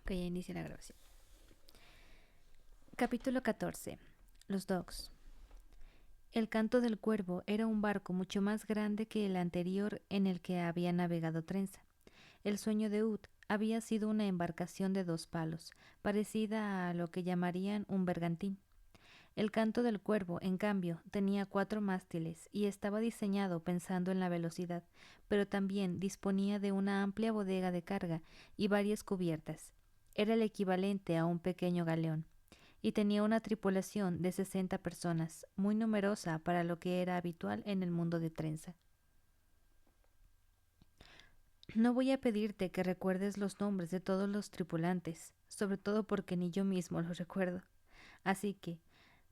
Ok, ya inicia la grabación. Capítulo 14. Los Dogs. El Canto del Cuervo era un barco mucho más grande que el anterior en el que había navegado Trenza. El Sueño de Ut había sido una embarcación de 2 palos, parecida a lo que llamarían un bergantín. El Canto del Cuervo, en cambio, tenía 4 mástiles y estaba diseñado pensando en la velocidad, pero también disponía de una amplia bodega de carga y varias cubiertas. Era el equivalente a un pequeño galeón, y tenía una tripulación de 60 personas, muy numerosa para lo que era habitual en el mundo de Trenza. No voy a pedirte que recuerdes los nombres de todos los tripulantes, sobre todo porque ni yo mismo los recuerdo. Así que,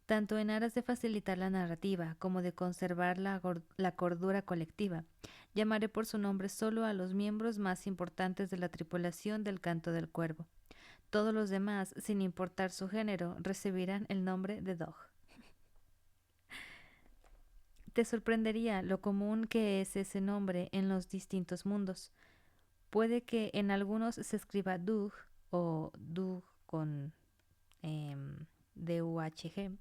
tanto en aras de facilitar la narrativa como de conservar la cordura colectiva, llamaré por su nombre solo a los miembros más importantes de la tripulación del Canto del Cuervo. Todos los demás, sin importar su género, recibirán el nombre de Dog. Te sorprendería lo común que es ese nombre en los distintos mundos. Puede que en algunos se escriba Dug o Dug con D-U-H-G,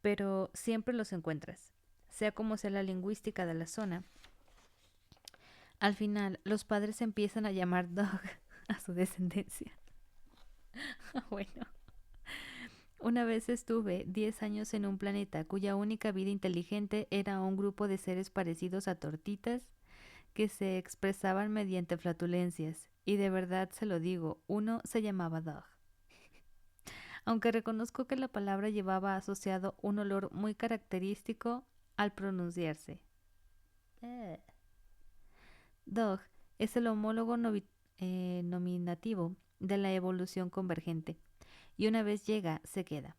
pero siempre los encuentras. Sea como sea la lingüística de la zona, al final los padres empiezan a llamar Dog a su descendencia. Bueno, una vez estuve 10 años en un planeta cuya única vida inteligente era un grupo de seres parecidos a tortitas que se expresaban mediante flatulencias, y de verdad se lo digo, uno se llamaba Dog. Aunque reconozco que la palabra llevaba asociado un olor muy característico al pronunciarse. Eh. Dog es el homólogo nominativo de la evolución convergente, y una vez llega, se queda.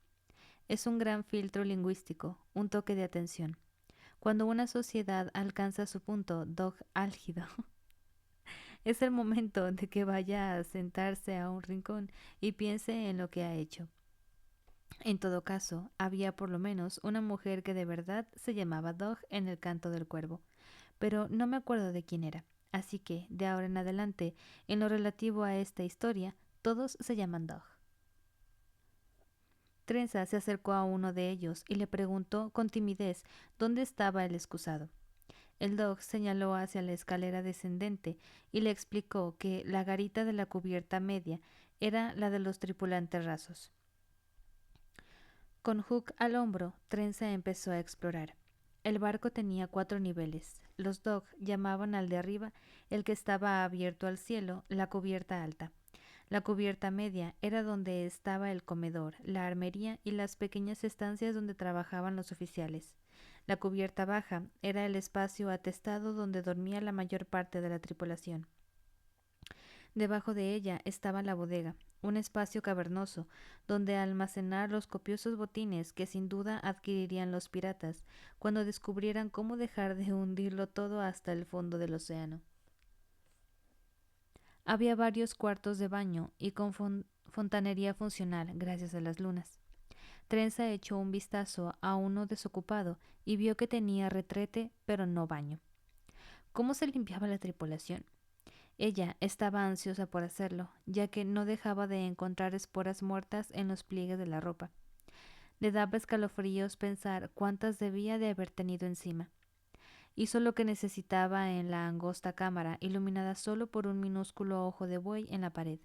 Es un gran filtro lingüístico, un toque de atención. Cuando una sociedad alcanza su punto dog álgido, es el momento de que vaya a sentarse a un rincón y piense en lo que ha hecho. En todo caso, había por lo menos una mujer que de verdad se llamaba Dog en el Canto del Cuervo, pero no me acuerdo de quién era. Así que, de ahora en adelante, en lo relativo a esta historia, todos se llaman Dog. Trenza se acercó a uno de ellos y le preguntó con timidez dónde estaba el excusado. El Dog señaló hacia la escalera descendente y le explicó que la garita de la cubierta media era la de los tripulantes rasos. Con Hook al hombro, Trenza empezó a explorar. El barco tenía 4 niveles. Los Dog llamaban al de arriba, el que estaba abierto al cielo, la cubierta alta. La cubierta media era donde estaba el comedor, la armería y las pequeñas estancias donde trabajaban los oficiales. La cubierta baja era el espacio atestado donde dormía la mayor parte de la tripulación. Debajo de ella estaba la bodega, un espacio cavernoso, donde almacenar los copiosos botines que sin duda adquirirían los piratas cuando descubrieran cómo dejar de hundirlo todo hasta el fondo del océano. Había varios cuartos de baño y con fontanería funcional gracias a las lunas. Trenza echó un vistazo a uno desocupado y vio que tenía retrete, pero no baño. ¿Cómo se limpiaba la tripulación? Ella estaba ansiosa por hacerlo, ya que no dejaba de encontrar esporas muertas en los pliegues de la ropa. Le daba escalofríos pensar cuántas debía de haber tenido encima. Hizo lo que necesitaba en la angosta cámara, iluminada solo por un minúsculo ojo de buey en la pared.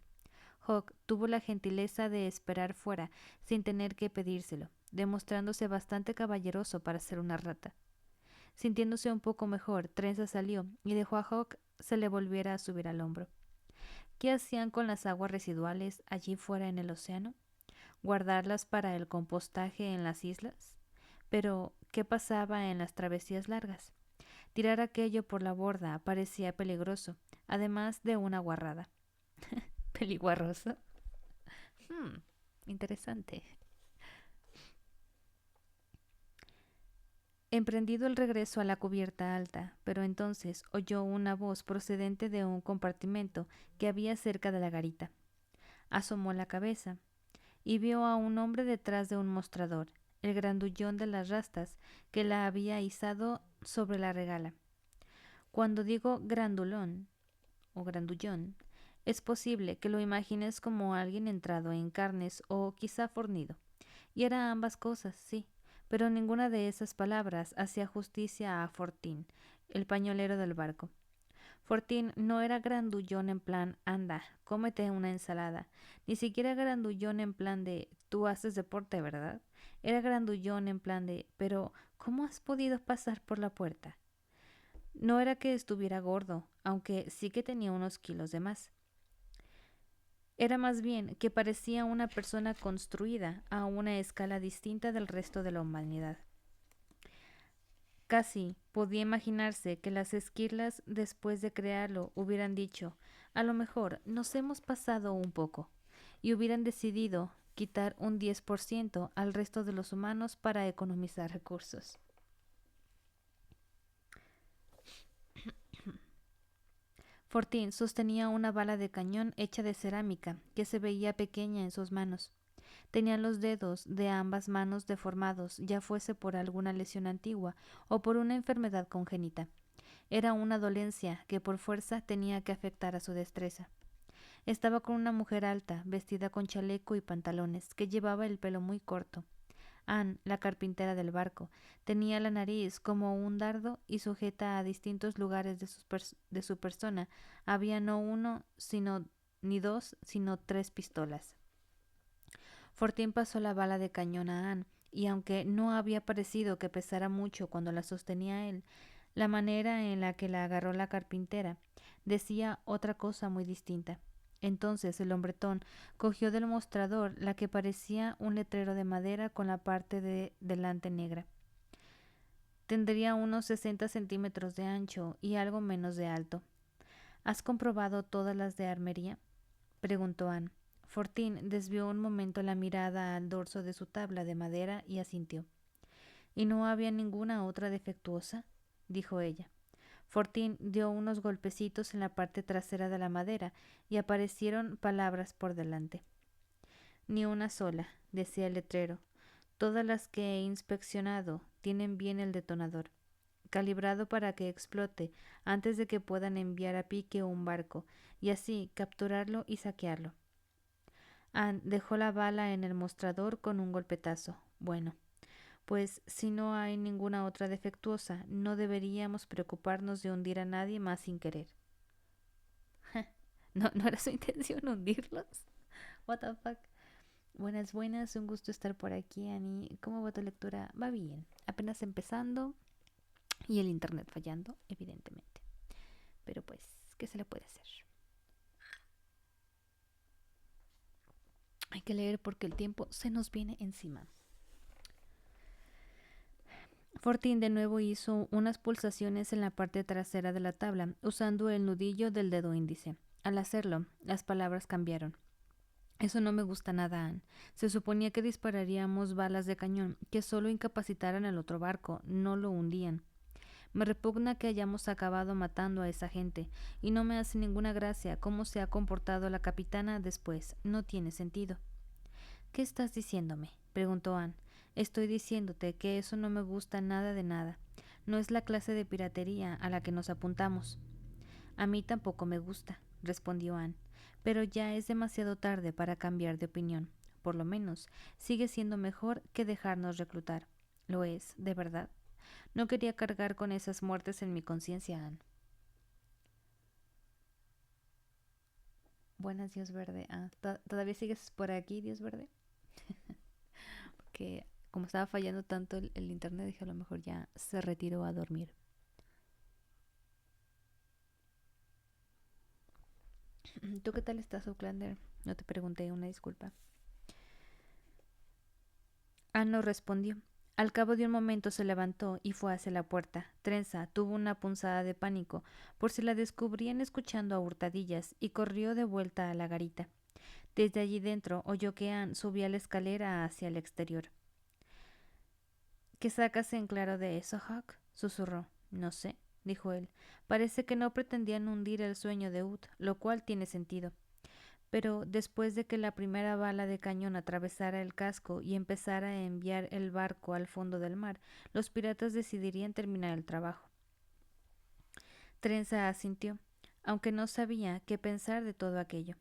Hawk tuvo la gentileza de esperar fuera sin tener que pedírselo, demostrándose bastante caballeroso para ser una rata. Sintiéndose un poco mejor, Trenza salió y dejó a Hawk se le volviera a subir al hombro. ¿Qué hacían con las aguas residuales allí fuera en el océano? ¿Guardarlas para el compostaje en las islas? Pero, ¿qué pasaba en las travesías largas? Tirar aquello por la borda parecía peligroso, además de una guarrada. ¿Peliguarroso? Interesante. Emprendido el regreso a la cubierta alta, pero entonces oyó una voz procedente de un compartimento que había cerca de la garita. Asomó la cabeza y vio a un hombre detrás de un mostrador, el grandullón de las rastas que la había izado sobre la regala. Cuando digo grandulón o grandullón, Es posible que lo imagines como alguien entrado en carnes o quizá fornido. Y era ambas cosas, sí, pero ninguna de esas palabras hacía justicia a Fortín, el pañolero del barco. Fortín no era grandullón en plan, anda, cómete una ensalada, ni siquiera grandullón en plan de, tú haces deporte, ¿verdad? Era grandullón en plan de, pero ¿cómo has podido pasar por la puerta? No era que estuviera gordo, aunque sí que tenía unos kilos de más. Era más bien que parecía una persona construida a una escala distinta del resto de la humanidad. Casi podía imaginarse que las esquirlas, después de crearlo, hubieran dicho, a lo mejor nos hemos pasado un poco, y hubieran decidido quitar un 10% al resto de los humanos para economizar recursos. Fortín sostenía una bala de cañón hecha de cerámica que se veía pequeña en sus manos. Tenía los dedos de ambas manos deformados, ya fuese por alguna lesión antigua o por una enfermedad congénita. Era una dolencia que por fuerza tenía que afectar a su destreza. Estaba con una mujer alta, vestida con chaleco y pantalones, que llevaba el pelo muy corto. Anne, la carpintera del barco, tenía la nariz como un dardo y sujeta a distintos lugares de su persona había no uno, sino ni dos, sino 3 pistolas. Fortín pasó la bala de cañón a Anne, y aunque no había parecido que pesara mucho cuando la sostenía él, la manera en la que la agarró la carpintera decía otra cosa muy distinta. Entonces el hombretón cogió del mostrador la que parecía un letrero de madera con la parte de delante negra. Tendría unos 60 centímetros de ancho y algo menos de alto. ¿Has comprobado todas las de armería?, preguntó Anne. Fortín desvió un momento la mirada al dorso de su tabla de madera y asintió. ¿Y no había ninguna otra defectuosa?, dijo ella. Fortín dio unos golpecitos en la parte trasera de la madera y aparecieron palabras por delante. Ni una sola, decía el letrero. Todas las que he inspeccionado tienen bien el detonador, calibrado para que explote antes de que puedan enviar a pique un barco y así capturarlo y saquearlo. Anne dejó la bala en el mostrador con un golpetazo. Bueno, pues si no hay ninguna otra defectuosa, no deberíamos preocuparnos de hundir a nadie más sin querer. ¿No era su intención hundirlos? What the fuck. Buenas, buenas, un gusto estar por aquí, Ani. ¿Cómo va tu lectura? Va bien, apenas empezando y el internet fallando, evidentemente. Pero pues, ¿qué se le puede hacer? Hay que leer porque el tiempo se nos viene encima. Fortín de nuevo hizo unas pulsaciones en la parte trasera de la tabla, usando el nudillo del dedo índice. Al hacerlo, las palabras cambiaron. Eso no me gusta nada, Anne. Se suponía que dispararíamos balas de cañón, que solo incapacitaran al otro barco, no lo hundían. Me repugna que hayamos acabado matando a esa gente, y no me hace ninguna gracia cómo se ha comportado la capitana después. No tiene sentido. ¿Qué estás diciéndome?, preguntó Anne. Estoy diciéndote que eso no me gusta nada de nada. No es la clase de piratería a la que nos apuntamos. A mí tampoco me gusta, respondió Anne, pero ya es demasiado tarde para cambiar de opinión. Por lo menos, sigue siendo mejor que dejarnos reclutar. Lo es, de verdad. No quería cargar con esas muertes en mi conciencia, Anne. Buenas, Dios Verde. ¿Todavía sigues por aquí, Dios Verde? Porque como estaba fallando tanto el internet, dije a lo mejor ya se retiró a dormir. ¿Tú qué tal estás, Outlander? No te pregunté, una disculpa. Anne no respondió. Al cabo de un momento se levantó y fue hacia la puerta. Trenza tuvo una punzada de pánico por si la descubrían escuchando a hurtadillas y corrió de vuelta a la garita. Desde allí dentro oyó que Anne subía la escalera hacia el exterior. ¿Qué sacas en claro de eso, Huck?, susurró. No sé, dijo él. Parece que no pretendían hundir el sueño de Ut, lo cual tiene sentido. Pero después de que la primera bala de cañón atravesara el casco y empezara a enviar el barco al fondo del mar, los piratas decidirían terminar el trabajo. Trenza asintió. aunque no sabía qué pensar de todo aquello.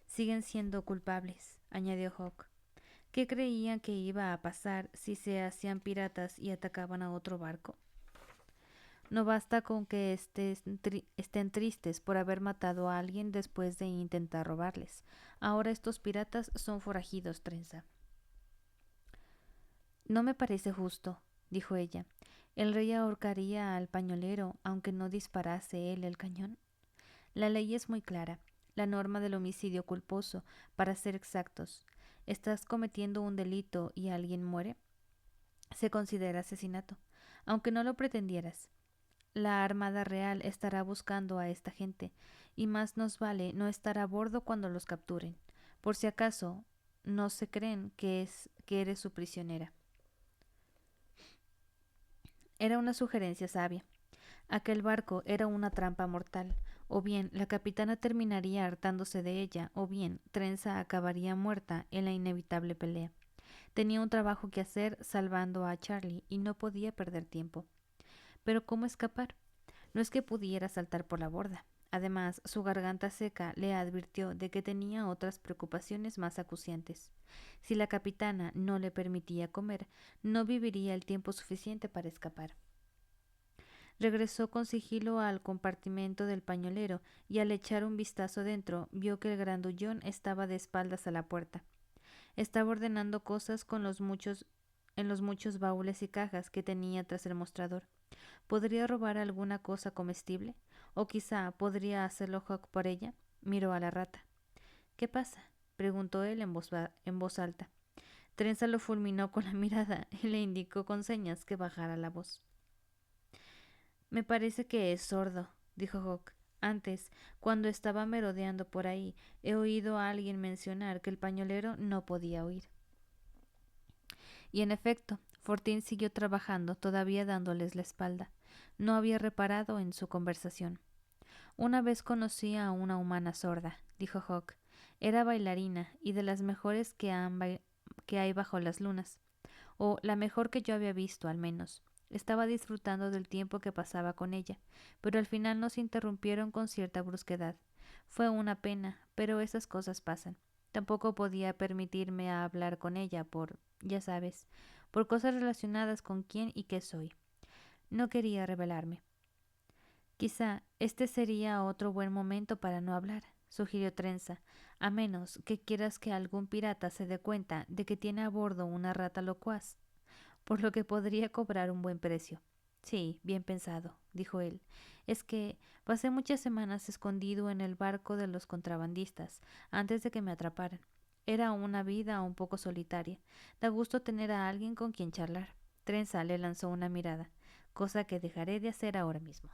Siguen siendo culpables, añadió Hawke. ¿Qué creían que iba a pasar si se hacían piratas y atacaban a otro barco? No basta con que estén tristes por haber matado a alguien después de intentar robarles. Ahora estos piratas son forajidos, Trenza. No me parece justo, dijo ella. ¿El rey ahorcaría al pañolero aunque no disparase él el cañón? La ley es muy clara. La norma del homicidio culposo, para ser exactos. ¿Estás cometiendo un delito y alguien muere? Se considera asesinato, aunque no lo pretendieras. La Armada Real estará buscando a esta gente, y más nos vale no estar a bordo cuando los capturen, por si acaso no se creen que eres su prisionera. Era una sugerencia sabia. Aquel barco era una trampa mortal. O bien la capitana terminaría hartándose de ella, o bien Trenza acabaría muerta en la inevitable pelea. Tenía un trabajo que hacer salvando a Charlie y no podía perder tiempo. Pero ¿cómo escapar? No es que pudiera saltar por la borda. Además, su garganta seca le advirtió de que tenía otras preocupaciones más acuciantes. Si la capitana no le permitía comer, no viviría el tiempo suficiente para escapar. Regresó con sigilo al compartimento del pañolero y al echar un vistazo dentro vio que el grandullón estaba de espaldas a la puerta. Estaba ordenando cosas en los muchos baúles y cajas que tenía tras el mostrador. ¿Podría robar alguna cosa comestible? ¿O quizá podría hacerlo Hawke por ella? Miró a la rata. ¿Qué pasa? Preguntó él en voz alta. Trenza lo fulminó con la mirada y le indicó con señas que bajara la voz. Me parece que es sordo, dijo Hawke. Antes, cuando estaba merodeando por ahí, he oído a alguien mencionar que el pañolero no podía oír. Y en efecto, Fortín siguió trabajando, todavía dándoles la espalda. No había reparado en su conversación. Una vez conocí a una humana sorda, dijo Hawke. Era bailarina y de las mejores que hay bajo las lunas, o la mejor que yo había visto, al menos. Estaba disfrutando del tiempo que pasaba con ella, pero al final nos interrumpieron con cierta brusquedad. Fue una pena, pero esas cosas pasan. Tampoco podía permitirme hablar con ella ya sabes, por cosas relacionadas con quién y qué soy. No quería revelarme. Quizá este sería otro buen momento para no hablar, sugirió Trenza, a menos que quieras que algún pirata se dé cuenta de que tiene a bordo una rata locuaz, por lo que podría cobrar un buen precio. Sí, bien pensado, dijo él. Es que pasé muchas semanas escondido en el barco de los contrabandistas, antes de que me atraparan. Era una vida un poco solitaria. Da gusto tener a alguien con quien charlar. Trenza le lanzó una mirada, cosa que dejaré de hacer ahora mismo.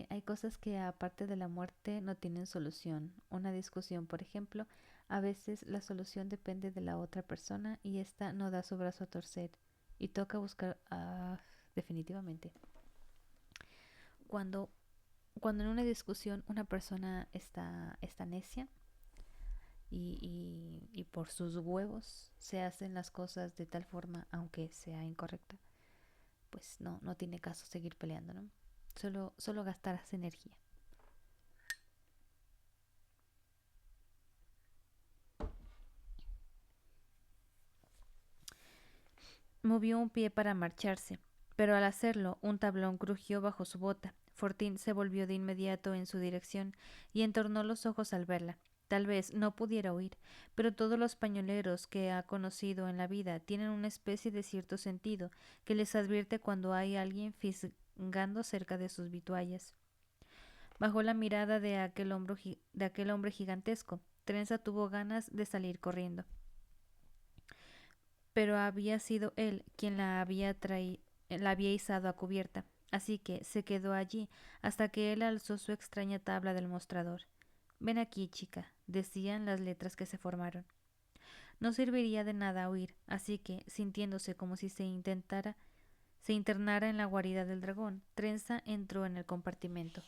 Hay cosas que aparte de la muerte no tienen solución. Una discusión, por ejemplo, a veces la solución depende de la otra persona y ésta no da su brazo a torcer y toca buscar definitivamente. Cuando, cuando en una discusión una persona está necia y por sus huevos se hacen las cosas de tal forma, aunque sea incorrecta, pues no tiene caso seguir peleando, ¿no? Solo gastarás energía. Movió un pie para marcharse, pero al hacerlo un tablón crujió bajo su bota. Fortín se volvió de inmediato en su dirección y entornó los ojos al verla. Tal vez no pudiera oír, pero todos los pañoleros que ha conocido en la vida tienen una especie de cierto sentido que les advierte cuando hay alguien fisgando cerca de sus vituallas. Bajo la mirada de aquel hombre gigantesco, Trenza tuvo ganas de salir corriendo. Pero había sido él quien la había izado a cubierta, así que se quedó allí hasta que él alzó su extraña tabla del mostrador. Ven aquí, chica, decían las letras que se formaron. No serviría de nada huir, así que, sintiéndose como si se internara en la guarida del dragón, Trenza entró en el compartimento.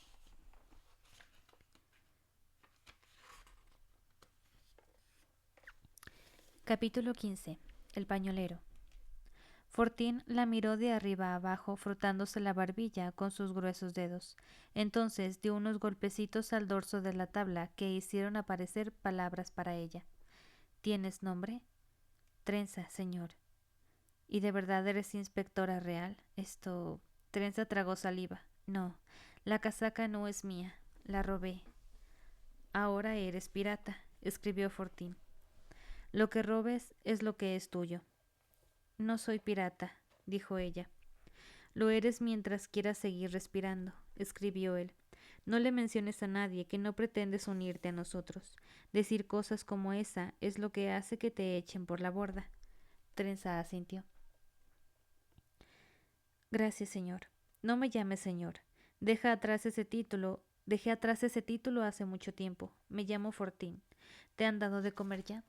Capítulo 15. El pañolero. Fortín la miró de arriba a abajo, frotándose la barbilla con sus gruesos dedos. Entonces dio unos golpecitos al dorso de la tabla que hicieron aparecer palabras para ella. ¿Tienes nombre? Trenza, señor. ¿Y de verdad eres inspectora real? Trenza tragó saliva. No, la casaca no es mía. La robé. Ahora eres pirata, escribió Fortín. Lo que robes es lo que es tuyo. No soy pirata, dijo ella. Lo eres mientras quieras seguir respirando, escribió él. No le menciones a nadie que no pretendes unirte a nosotros. Decir cosas como esa es lo que hace que te echen por la borda. Trenza asintió. Gracias, señor. No me llames señor. Dejé atrás ese título hace mucho tiempo. Me llamo Fortín. ¿Te han dado de comer ya?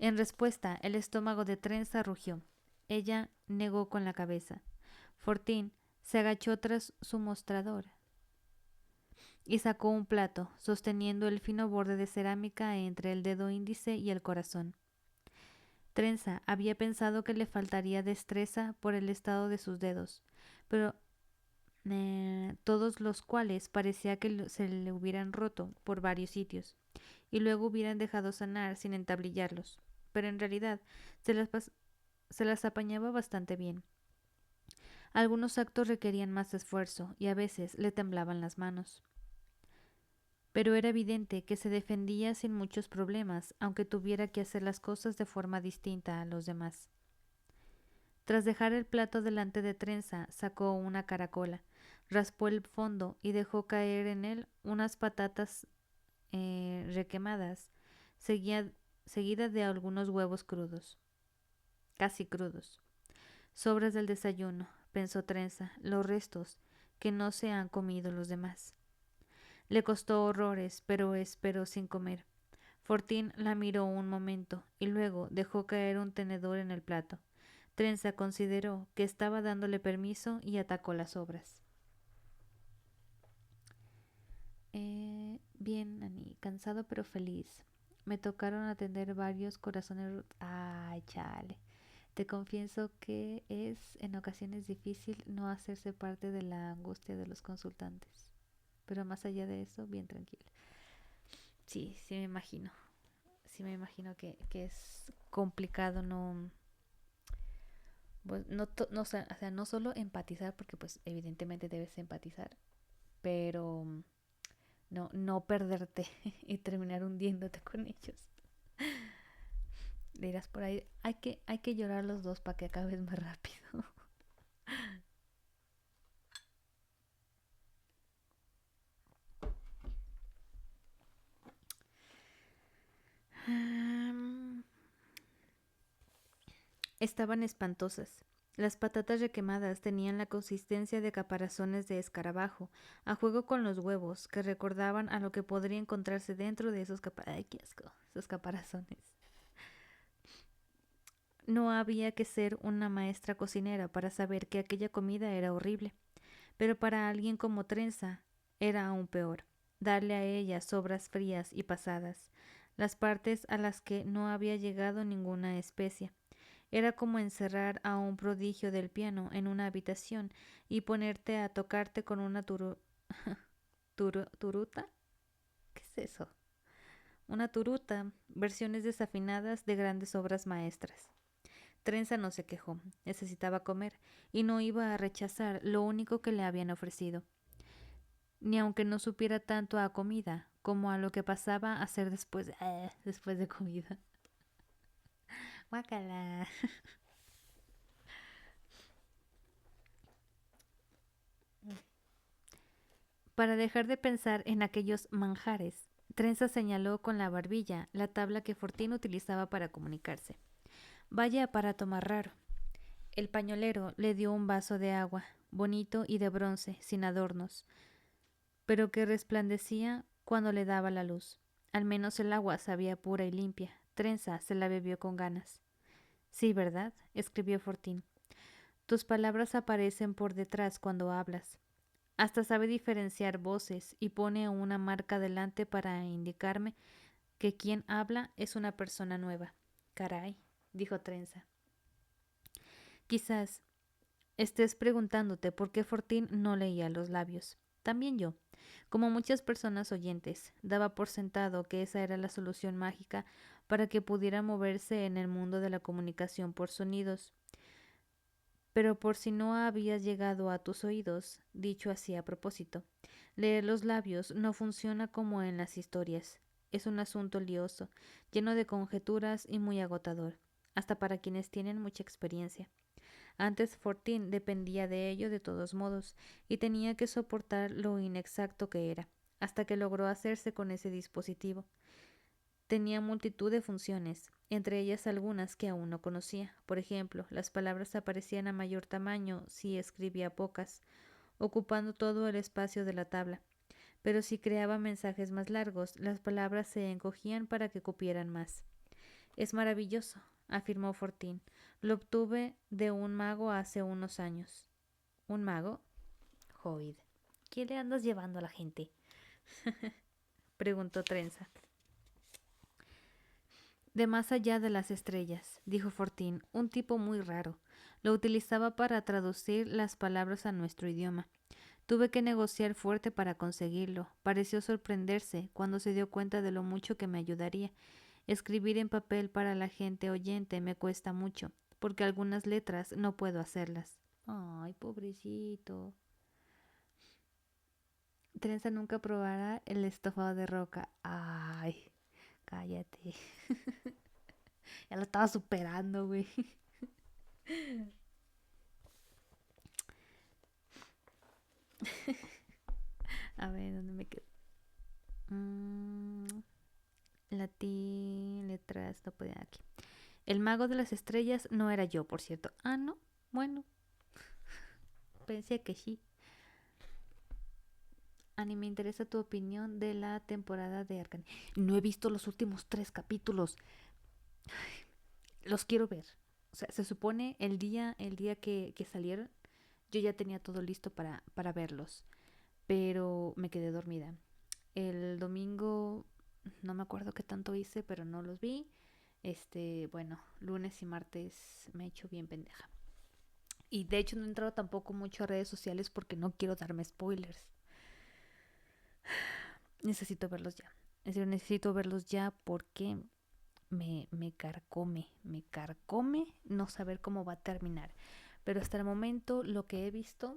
En respuesta, el estómago de Trenza rugió. Ella negó con la cabeza. Fortín se agachó tras su mostrador y sacó un plato, sosteniendo el fino borde de cerámica entre el dedo índice y el corazón. Trenza había pensado que le faltaría destreza por el estado de sus dedos, pero todos los cuales parecía que se le hubieran roto por varios sitios, y luego hubieran dejado sanar sin entablillarlos, pero en realidad se las apañaba bastante bien. Algunos actos requerían más esfuerzo y a veces le temblaban las manos. Pero era evidente que se defendía sin muchos problemas, aunque tuviera que hacer las cosas de forma distinta a los demás. Tras dejar el plato delante de Trenza, sacó una caracola, raspó el fondo y dejó caer en él unas patatas requemadas, seguida de algunos huevos crudos, casi crudos. Sobras del desayuno, pensó Trenza, los restos que no se han comido los demás. Le costó horrores, pero esperó sin comer. Fortín la miró un momento y luego dejó caer un tenedor en el plato. Trenza consideró que estaba dándole permiso y atacó las sobras. Bien, Ani, cansado pero feliz. Me tocaron atender varios corazones. Ay, chale. Te confieso que es en ocasiones difícil no hacerse parte de la angustia de los consultantes. Pero más allá de eso, bien tranquilo. Sí, sí me imagino. Sí me imagino que es complicado no, pues, no, o sea, no solo empatizar, porque pues evidentemente debes empatizar, pero no perderte y terminar hundiéndote con ellos. Dirás por ahí, hay que llorar los dos para que acabes más rápido. Estaban espantosas. Las patatas requemadas tenían la consistencia de caparazones de escarabajo, a juego con los huevos, que recordaban a lo que podría encontrarse dentro de esos ¡ay, qué asco! Esos caparazones. No había que ser una maestra cocinera para saber que aquella comida era horrible, pero para alguien como Trenza era aún peor. Darle a ella sobras frías y pasadas, las partes a las que no había llegado ninguna especia. Era como encerrar a un prodigio del piano en una habitación y ponerte a tocarte con una turuta. ¿Qué es eso? Una turuta, versiones desafinadas de grandes obras maestras. Trenza no se quejó, necesitaba comer y no iba a rechazar lo único que le habían ofrecido, ni aunque no supiera tanto a comida como a lo que pasaba a hacer después de comida. Guácala. Para dejar de pensar en aquellos manjares, Trenza señaló con la barbilla la tabla que Fortín utilizaba para comunicarse. Vaya aparato más raro. El pañolero le dio un vaso de agua, bonito y de bronce, sin adornos, pero que resplandecía cuando le daba la luz. Al menos el agua sabía pura y limpia. Trenza se la bebió con ganas. Sí, ¿verdad? Escribió Fortín. Tus palabras aparecen por detrás cuando hablas. Hasta sabe diferenciar voces y pone una marca delante para indicarme que quien habla es una persona nueva. Caray, dijo Trenza. Quizás estés preguntándote por qué Fortín no leía los labios. También yo, como muchas personas oyentes, daba por sentado que esa era la solución mágica para que pudiera moverse en el mundo de la comunicación por sonidos. Pero por si no habías llegado a tus oídos, dicho así a propósito, leer los labios no funciona como en las historias. Es un asunto lioso, lleno de conjeturas y muy agotador, hasta para quienes tienen mucha experiencia. Antes Fortín dependía de ello de todos modos, y tenía que soportar lo inexacto que era, hasta que logró hacerse con ese dispositivo. Tenía multitud de funciones, entre ellas algunas que aún no conocía. Por ejemplo, las palabras aparecían a mayor tamaño si escribía pocas, ocupando todo el espacio de la tabla. Pero si creaba mensajes más largos, las palabras se encogían para que cupieran más. Es maravilloso, afirmó Fortín. Lo obtuve de un mago hace unos años. ¿Un mago? Joid. ¿Qué le andas llevando a la gente? Preguntó Trenza. De más allá de las estrellas, dijo Fortín, un tipo muy raro. Lo utilizaba para traducir las palabras a nuestro idioma. Tuve que negociar fuerte para conseguirlo. Pareció sorprenderse cuando se dio cuenta de lo mucho que me ayudaría. Escribir en papel para la gente oyente me cuesta mucho, porque algunas letras no puedo hacerlas. Ay, pobrecito. Trenza nunca probará el estofado de roca. Ay, cállate. Ya lo estaba superando, güey. A ver, ¿dónde me quedo? Mm, latín, letras, no podía aquí. El mago de las estrellas no era yo, por cierto. Ah, no. Bueno, pensé que sí. Ani, me interesa tu opinión de la temporada de Arcane. No he visto los últimos 3 capítulos. Los quiero ver. O sea, se supone el día que salieron, yo ya tenía todo listo para verlos. Pero me quedé dormida. El domingo no me acuerdo qué tanto hice, pero no los vi. Bueno, lunes y martes me he hecho bien pendeja. Y de hecho no he entrado tampoco mucho a redes sociales porque no quiero darme spoilers. Necesito verlos ya. Es decir, necesito verlos ya porque me carcome no saber cómo va a terminar. Pero hasta el momento lo que he visto,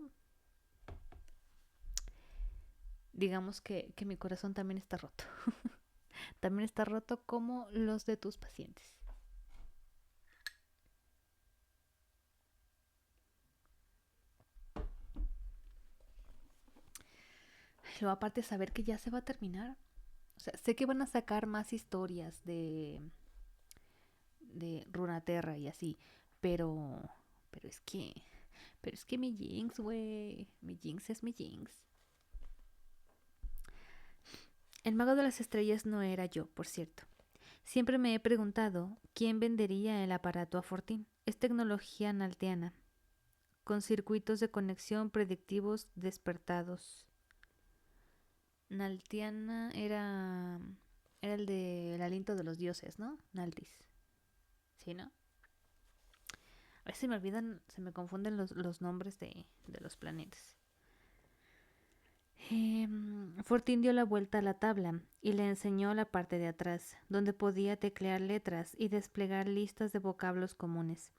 digamos que mi corazón también está roto. También está roto como los de tus pacientes. Luego aparte saber que ya se va a terminar. O sea, sé que van a sacar más historias de Runaterra y así, pero pero es que pero es que mi Jinx, güey, mi Jinx es mi Jinx. El mago de las estrellas no era yo, por cierto. Siempre me he preguntado quién vendería el aparato a Fortín. Es tecnología nalteana, con circuitos de conexión predictivos despertados. Naltiana era el del aliento de los dioses, ¿no? Naltis. ¿Sí, no? A veces se me olvidan, se me confunden los nombres de los planetas. Fortín dio la vuelta a la tabla y le enseñó la parte de atrás, donde podía teclear letras y desplegar listas de vocablos comunes.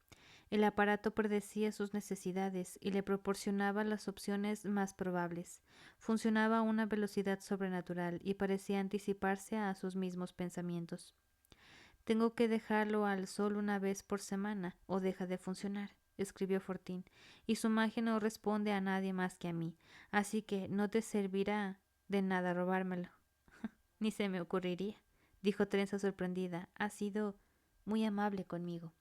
El aparato predecía sus necesidades y le proporcionaba las opciones más probables. Funcionaba a una velocidad sobrenatural y parecía anticiparse a sus mismos pensamientos. Tengo que dejarlo al sol una vez por semana o deja de funcionar, escribió Fortín, y su magia no responde a nadie más que a mí, así que no te servirá de nada robármelo. Ni se me ocurriría, dijo Trenza sorprendida. Ha sido muy amable conmigo.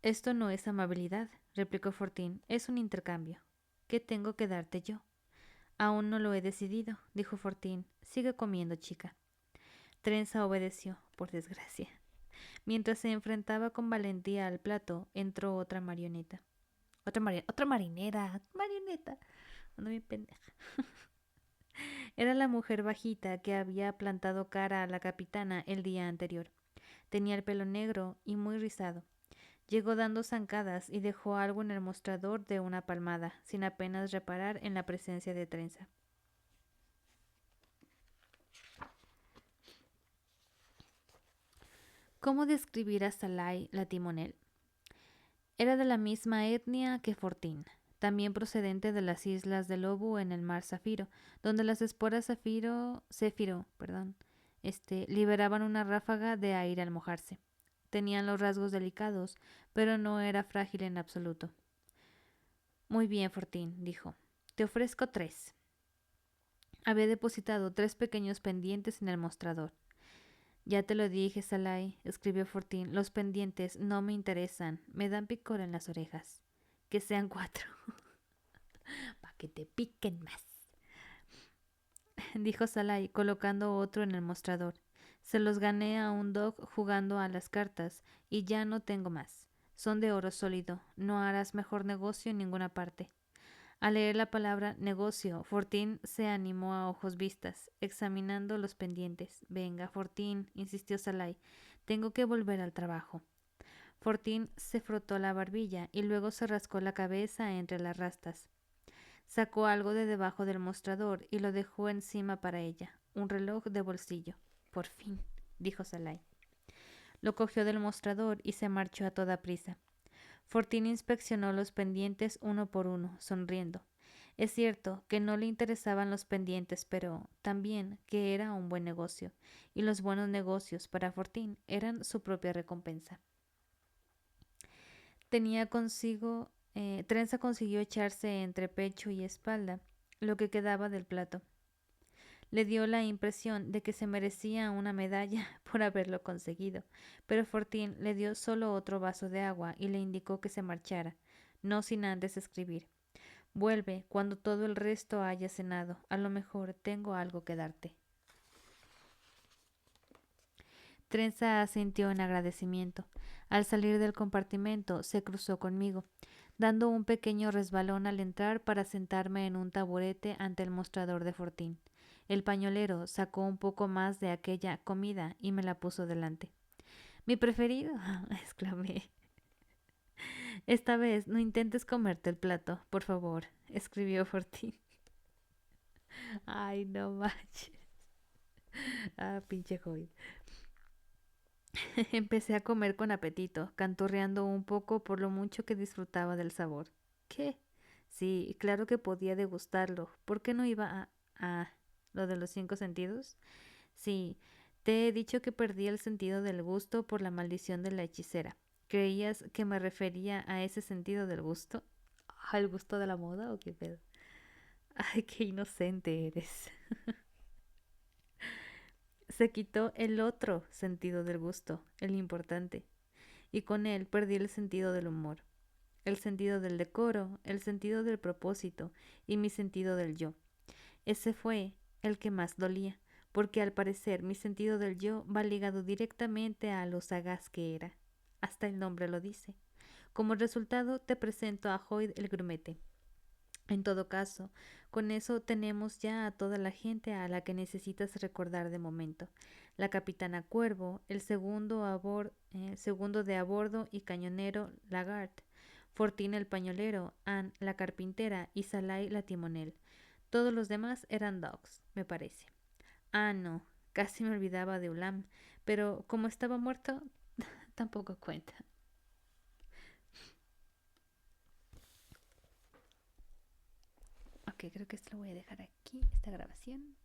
Esto no es amabilidad, replicó Fortín, es un intercambio. ¿Qué tengo que darte yo? Aún no lo he decidido, dijo Fortín. Sigue comiendo, chica. Trenza obedeció, por desgracia. Mientras se enfrentaba con valentía al plato, entró otra marioneta. Otra marinera. Marioneta. Ando bien pendeja. Era la mujer bajita que había plantado cara a la capitana el día anterior. Tenía el pelo negro y muy rizado. Llegó dando zancadas y dejó algo en el mostrador de una palmada, sin apenas reparar en la presencia de Trenza. ¿Cómo describir a Salai la timonel? Era de la misma etnia que Fortín, también procedente de las islas de Lobo en el mar Zafiro, donde las esporas Céfiro, liberaban una ráfaga de aire al mojarse. Tenían los rasgos delicados, pero no era frágil en absoluto. Muy bien, Fortín, dijo. Te ofrezco 3. Había depositado 3 pequeños pendientes en el mostrador. Ya te lo dije, Salai, escribió Fortín. Los pendientes no me interesan. Me dan picor en las orejas. Que sean 4. Para que te piquen más, dijo Salai, colocando otro en el mostrador. Se los gané a un dog jugando a las cartas y ya no tengo más. Son de oro sólido. No harás mejor negocio en ninguna parte. Al leer la palabra negocio, Fortín se animó a ojos vistas, examinando los pendientes. Venga, Fortín, insistió Salai, tengo que volver al trabajo. Fortín se frotó la barbilla y luego se rascó la cabeza entre las rastas. Sacó algo de debajo del mostrador y lo dejó encima para ella, un reloj de bolsillo. Por fin, dijo Salai. Lo cogió del mostrador y se marchó a toda prisa. Fortín inspeccionó los pendientes uno por uno, sonriendo. Es cierto que no le interesaban los pendientes, pero también que era un buen negocio, y los buenos negocios para Fortín eran su propia recompensa. Trenza consiguió echarse entre pecho y espalda lo que quedaba del plato. Le dio la impresión de que se merecía una medalla por haberlo conseguido, pero Fortín le dio solo otro vaso de agua y le indicó que se marchara, no sin antes escribir. Vuelve cuando todo el resto haya cenado. A lo mejor tengo algo que darte. Trenza asintió en agradecimiento. Al salir del compartimento se cruzó conmigo, dando un pequeño resbalón al entrar para sentarme en un taburete ante el mostrador de Fortín. El pañolero sacó un poco más de aquella comida y me la puso delante. —¿Mi preferido? —exclamé. —Esta vez no intentes comerte el plato, por favor —escribió Fortín. Ay, no manches. Pinche joven. Empecé a comer con apetito, canturreando un poco por lo mucho que disfrutaba del sabor. ¿Qué? Sí, claro que podía degustarlo. ¿Por qué no iba a lo de los 5 sentidos? Sí, te he dicho que perdí el sentido del gusto por la maldición de la hechicera. ¿Creías que me refería a ese sentido del gusto? ¿Al gusto de la moda o qué pedo? Ay, qué inocente eres. Se quitó el otro sentido del gusto, el importante, y con él perdí el sentido del humor, el sentido del decoro, el sentido del propósito y mi sentido del yo. Ese fue el que más dolía, porque al parecer mi sentido del yo va ligado directamente a lo sagaz que era. Hasta el nombre lo dice. Como resultado te presento a Hoyd el grumete. En todo caso, con eso tenemos ya a toda la gente a la que necesitas recordar de momento. La capitana Cuervo, el segundo de a bordo y cañonero Lagarde, Fortín el pañolero, Anne la carpintera y Salai la timonel. Todos los demás eran dogs, me parece. No, casi me olvidaba de Ulam, pero como estaba muerto, tampoco cuenta. Ok, creo que esto lo voy a dejar aquí, esta grabación.